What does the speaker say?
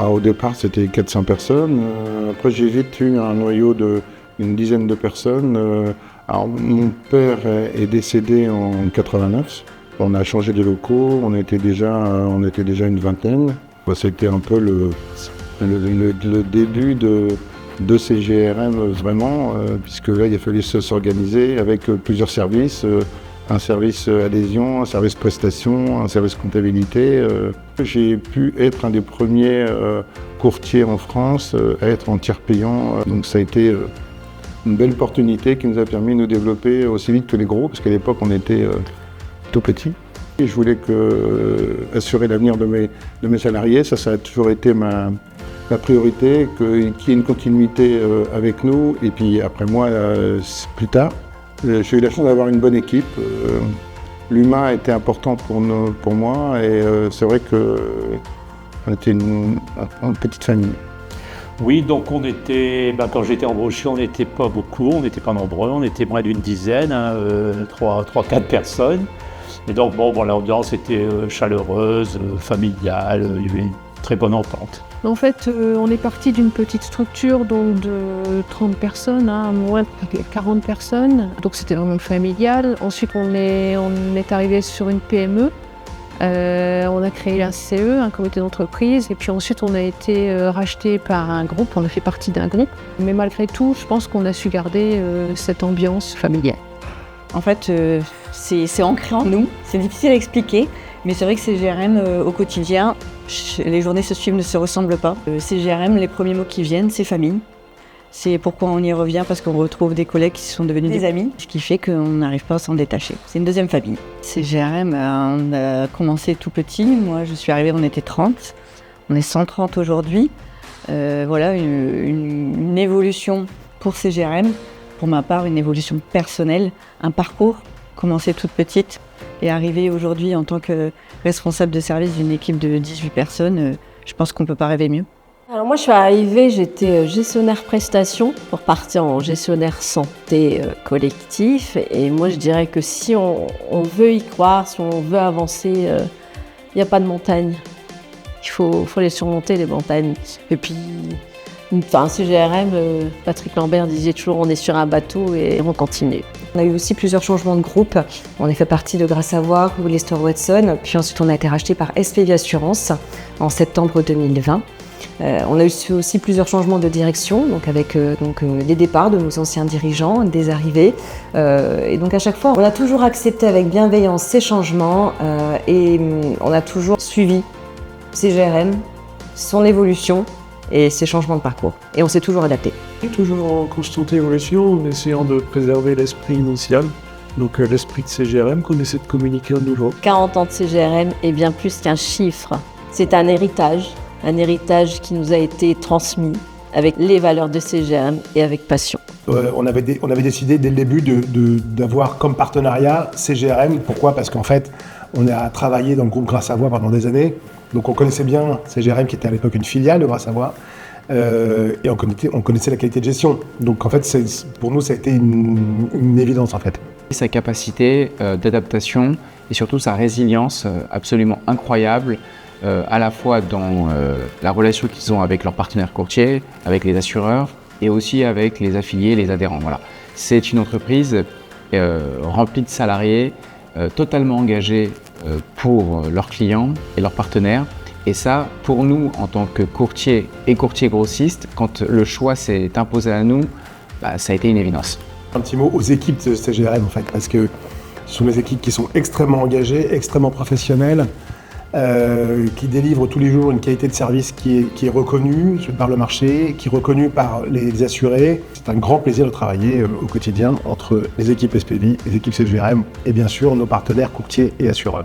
Au départ, c'était 400 personnes. Après, j'ai vite eu un noyau d'une dizaine de personnes. Alors, mon père est décédé en 89. On a changé de locaux. On était déjà une vingtaine. C'était un peu le début de ces GRM vraiment, puisque là, il a fallu s'organiser avec plusieurs services. Un service adhésion, un service prestation, un service comptabilité. J'ai pu être un des premiers courtiers en France à être en tiers payant. Donc ça a été une belle opportunité qui nous a permis de nous développer aussi vite que les gros, parce qu'à l'époque on était tout petits. Et je voulais assurer l'avenir de mes salariés, ça a toujours été ma priorité, qu'il y ait une continuité avec nous, et puis après moi, plus tard. J'ai eu la chance d'avoir une bonne équipe. L'humain a été important pour moi et c'est vrai qu'on était une petite famille. Oui, donc on était, quand j'étais embauché, on n'était pas beaucoup, on n'était pas nombreux, on était moins d'une dizaine, 3-4 personnes. Et donc l'ambiance était chaleureuse, familiale, il y avait une très bonne entente. En fait, on est parti d'une petite structure donc de 30 personnes, moins de 40 personnes. Donc c'était vraiment familial. Ensuite, on est arrivé sur une PME. On a créé un CE, un comité d'entreprise. Et puis ensuite, on a été racheté par un groupe. On a fait partie d'un groupe. Mais malgré tout, je pense qu'on a su garder cette ambiance familiale. En fait, c'est ancré en nous. C'est difficile à expliquer. Mais c'est vrai que ces GRM, au quotidien, les journées se suivent, ne se ressemblent pas. Ces GRM, les premiers mots qui viennent, c'est famille. C'est pourquoi on y revient, parce qu'on retrouve des collègues qui sont devenus des amis, ce qui fait qu'on n'arrive pas à s'en détacher. C'est une deuxième famille. Ces GRM, on a commencé tout petit. Moi, je suis arrivée, on était 30. On est 130 aujourd'hui. Voilà, une évolution pour ces GRM. Pour ma part, une évolution personnelle, un parcours, commencé toute petite. Et arriver aujourd'hui en tant que responsable de service d'une équipe de 18 personnes, je pense qu'on ne peut pas rêver mieux. Alors moi je suis arrivée, j'étais gestionnaire prestation pour partir en gestionnaire santé collectif. Et moi je dirais que si on veut y croire, si on veut avancer, il n'y a pas de montagne. Il faut les surmonter les montagnes. Et puis, CGRM, Patrick Lambert disait toujours on est sur un bateau et on continue. On a eu aussi plusieurs changements de groupe. On a fait partie de Gras Savoie ou Lester Watson. Puis ensuite, on a été racheté par SPV Assurance en septembre 2020. On a eu aussi plusieurs changements de direction, donc avec les départs de nos anciens dirigeants, des arrivées. Et donc à chaque fois, on a toujours accepté avec bienveillance ces changements et on a toujours suivi CGRM, son évolution et ses changements de parcours. Et on s'est toujours adapté. Toujours en constante évolution, en essayant de préserver l'esprit initial, donc l'esprit de CGRM qu'on essaie de communiquer à nouveau. 40 ans de CGRM est bien plus qu'un chiffre. C'est un héritage qui nous a été transmis avec les valeurs de CGRM et avec passion. On avait décidé dès le début d'avoir comme partenariat CGRM. Pourquoi ? Parce qu'en fait, on a travaillé dans le groupe Gras Savoie pendant des années. Donc on connaissait bien CGRM qui était à l'époque une filiale de Gras Savoie. Et on connaissait la qualité de gestion. Donc en fait, pour nous, ça a été une évidence en fait. Sa capacité d'adaptation et surtout sa résilience absolument incroyable, à la fois dans la relation qu'ils ont avec leurs partenaires courtiers, avec les assureurs et aussi avec les affiliés, les adhérents. Voilà. C'est une entreprise remplie de salariés, totalement engagés pour leurs clients et leurs partenaires. Et ça, pour nous, en tant que courtier et courtier grossiste, quand le choix s'est imposé à nous, ça a été une évidence. Un petit mot aux équipes de CGRM en fait, parce que ce sont des équipes qui sont extrêmement engagées, extrêmement professionnelles, qui délivrent tous les jours une qualité de service qui est reconnue par le marché, qui est reconnue par les assurés. C'est un grand plaisir de travailler au quotidien entre les équipes SPV, les équipes CGRM et bien sûr nos partenaires courtiers et assureurs.